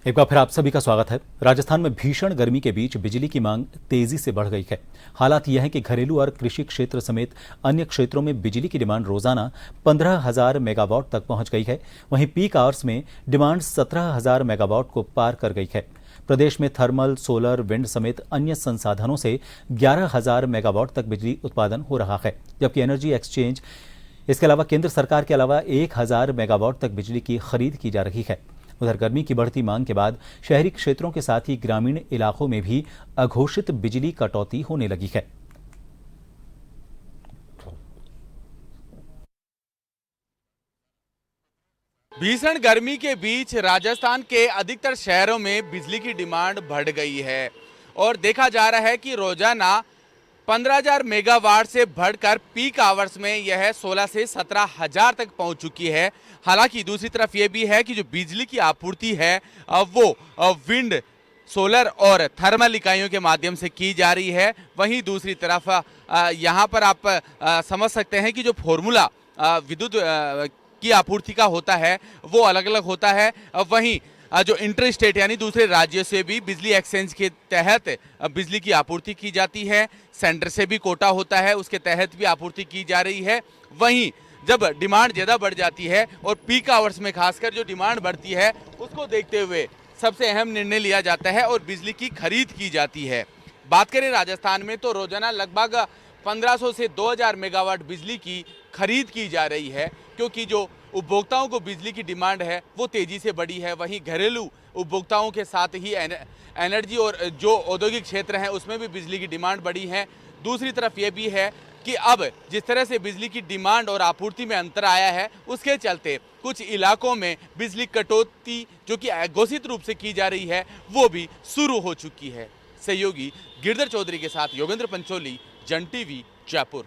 एक बार फिर आप सभी का स्वागत है। राजस्थान में भीषण गर्मी के बीच बिजली की मांग तेजी से बढ़ गई है। हालात यह है कि घरेलू और कृषि क्षेत्र समेत अन्य क्षेत्रों में बिजली की डिमांड रोजाना 15,000 मेगावाट तक पहुंच गई है। वहीं पीक आवर्स में डिमांड 17,000 मेगावाट को पार कर गई है। प्रदेश में थर्मल, सोलर, विंड समेत अन्य संसाधनों से 11,000 मेगावाट तक बिजली उत्पादन हो रहा है, जबकि एनर्जी एक्सचेंज इसके अलावा केंद्र सरकार के अलावा 1,000 मेगावाट तक बिजली की खरीद की जा रही है। उधर गर्मी की बढ़ती मांग के बाद शहरी क्षेत्रों के साथ ही ग्रामीण इलाकों में भी अघोषित बिजली कटौती होने लगी है। भीषण गर्मी के बीच राजस्थान के अधिकतर शहरों में बिजली की डिमांड बढ़ गई है और देखा जा रहा है कि रोजाना 15,000 मेगावाट से बढ़कर पीक आवर्स में यह 16 से 17,000 तक पहुंच चुकी है। हालांकि दूसरी तरफ यह भी है कि जो बिजली की आपूर्ति है वो विंड, सोलर और थर्मल इकाइयों के माध्यम से की जा रही है। वहीं दूसरी तरफ यहाँ पर आप समझ सकते हैं कि जो फॉर्मूला विद्युत की आपूर्ति का होता है वो अलग अलग होता है। वहीं जो इंटर स्टेट यानी दूसरे राज्यों से भी बिजली एक्सचेंज के तहत बिजली की आपूर्ति की जाती है। सेंटर से भी कोटा होता है, उसके तहत भी आपूर्ति की जा रही है। वहीं जब डिमांड ज़्यादा बढ़ जाती है और पीक आवर्स में खासकर जो डिमांड बढ़ती है उसको देखते हुए सबसे अहम निर्णय लिया जाता है और बिजली की खरीद की जाती है। बात करें राजस्थान में तो रोजाना लगभग 1500 से 2000 मेगावाट बिजली की खरीद की जा रही है, क्योंकि जो उपभोक्ताओं को बिजली की डिमांड है वो तेज़ी से बढ़ी है। वहीं घरेलू उपभोक्ताओं के साथ ही एनर्जी और जो औद्योगिक क्षेत्र हैं उसमें भी बिजली की डिमांड बढ़ी है। दूसरी तरफ ये भी है कि अब जिस तरह से बिजली की डिमांड और आपूर्ति में अंतर आया है उसके चलते कुछ इलाकों में बिजली कटौती जो कि घोषित रूप से की जा रही है वो भी शुरू हो चुकी है। सहयोगी गिरधर चौधरी के साथ योगेंद्र पंचोली, जन टीवी, जयपुर।